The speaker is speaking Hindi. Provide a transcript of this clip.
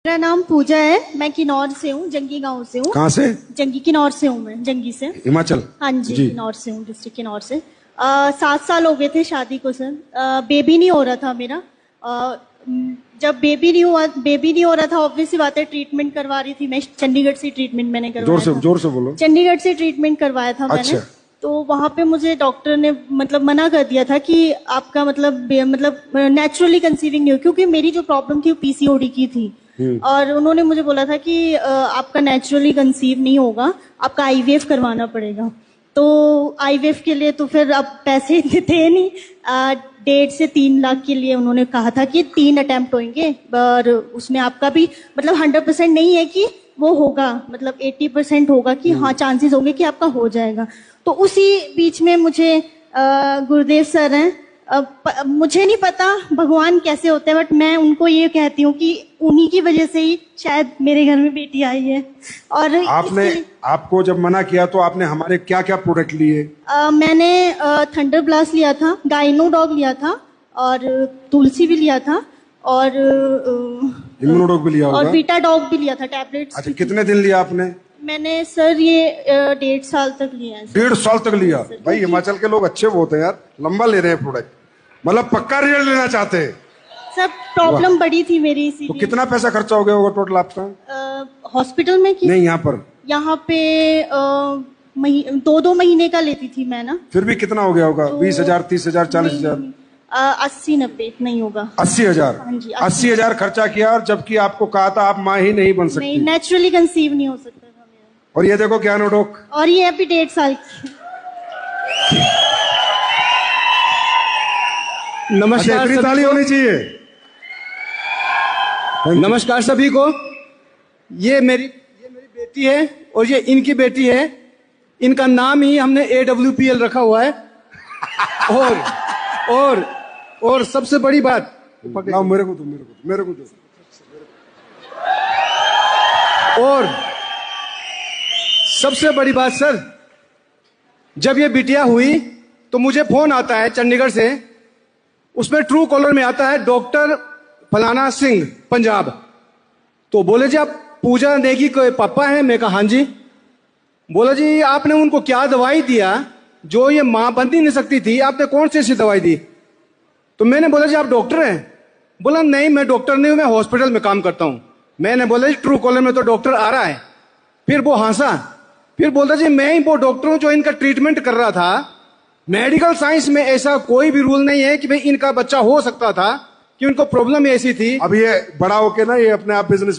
मेरा नाम पूजा है। मैं किन्नौर से हूँ, जंगी गांव से हूँ। कहाँ से? जंगी, किन्नौर से हूँ मैं, जंगी से। हिमाचल? हाँ जी, किन्नौर से हूँ, डिस्ट्रिक्ट किन्नौर से। 7 साल हो गए थे शादी को सर। बेबी नहीं हो रहा था मेरा। जब बेबी नहीं हो रहा था, ऑब्वियस सी बात है, ट्रीटमेंट करवा रही थी मैं। चंडीगढ़ से ट्रीटमेंट मैंने करवाया था। जोर से बोलो। चंडीगढ़ से ट्रीटमेंट करवाया था मैंने। अच्छा। तो वहां पे मुझे डॉक्टर ने मतलब मना कर दिया था कि आपका मतलब नेचुरली कंसीविंग नहीं हो, क्योंकि मेरी जो प्रॉब्लम थी वो पीसीओडी की थी। और उन्होंने मुझे बोला था कि आपका नेचुरली कंसीव नहीं होगा, आपका आईवीएफ करवाना पड़ेगा। तो आईवीएफ के लिए तो फिर अब पैसे इतने थे नहीं। 1.5 से 3 लाख के लिए उन्होंने कहा था कि 3 अटेम्प्ट होंगे, और उसमें आपका भी मतलब 100% नहीं है कि वो होगा, मतलब 80% होगा कि हाँ चांसेस होंगे कि आपका हो जाएगा। तो उसी बीच में मुझे गुरुदेव सर हैं, मुझे नहीं पता भगवान कैसे होते हैं, बट मैं उनको ये कहती हूँ कि उन्हीं की वजह से ही शायद मेरे घर में बेटी आई है। और आपको जब मना किया तो आपने हमारे क्या क्या प्रोडक्ट लिए? मैंने थंडर ब्लास्ट लिया था, गाइनो डॉग लिया था, और तुलसी भी लिया था, और इम्यूनोडॉग भी लिया होगा, और बीटा डॉग भी लिया था, टैबलेट्स। अच्छा, कितने दिन लिया आपने? मैंने सर ये 1.5 साल तक लिया है। 1.5 साल तक लिया? भाई हिमाचल के लोग अच्छे बहुत हैं यार, लंबा ले रहे हैं प्रोडक्ट, मतलब पक्का रिजल्ट लेना चाहते हैं। सब प्रॉब्लम बड़ी थी मेरी, इसीलिए। तो कितना पैसा खर्चा हो गया होगा टोटल आपका? हॉस्पिटल में की? नहीं, यहाँ पर। यहाँ पे 2 महीने का लेती थी मैं ना। फिर भी कितना हो गया होगा? 20,000, 30,000, 40,000? 80-90 नहीं होगा। 80,000? हाँ जी, 80,000 खर्चा किया, और जबकि आपको कहा था आप माँ ही नहीं बन सकती। नहीं, नेचुरली कंसीव नहीं हो सकता था मेरा। और ये देखो क्या नोडोक, और ये अभी 1.5 साल की। नमस्कार, इतनी ताली होनी चाहिए। नमस्कार सभी को। ये मेरी बेटी है, और ये इनकी बेटी है। इनका नाम ही हमने AWPL रखा हुआ है। और सबसे बड़ी बात, मेरे को दो। और सबसे बड़ी बात सर, जब ये बिटिया हुई तो मुझे फोन आता है चंडीगढ़ से, उसमें ट्रू कॉलर में आता है डॉक्टर फलाना सिंह पंजाब। तो बोले जी आप पूजा नेगी के पापा हैं? मैं कहा हाँ जी। बोला जी आपने उनको क्या दवाई दिया जो ये मां बन ही नहीं सकती थी, आपने कौन सी ऐसी दवाई दी? तो मैंने बोला जी आप डॉक्टर हैं? बोला नहीं मैं डॉक्टर नहीं हूं, मैं हॉस्पिटल में काम करता हूं। मैंने बोला जी ट्रू कॉलर में तो डॉक्टर आ रहा है। फिर वो हंसा, फिर बोलता जी मैं ही वो डॉक्टर हूं जो इनका ट्रीटमेंट कर रहा था। मेडिकल साइंस में ऐसा कोई भी रूल नहीं है कि भाई इनका बच्चा हो सकता था, कि उनको प्रॉब्लम ऐसी थी। अब ये बड़ा होके ना ये अपने आप बिजनेस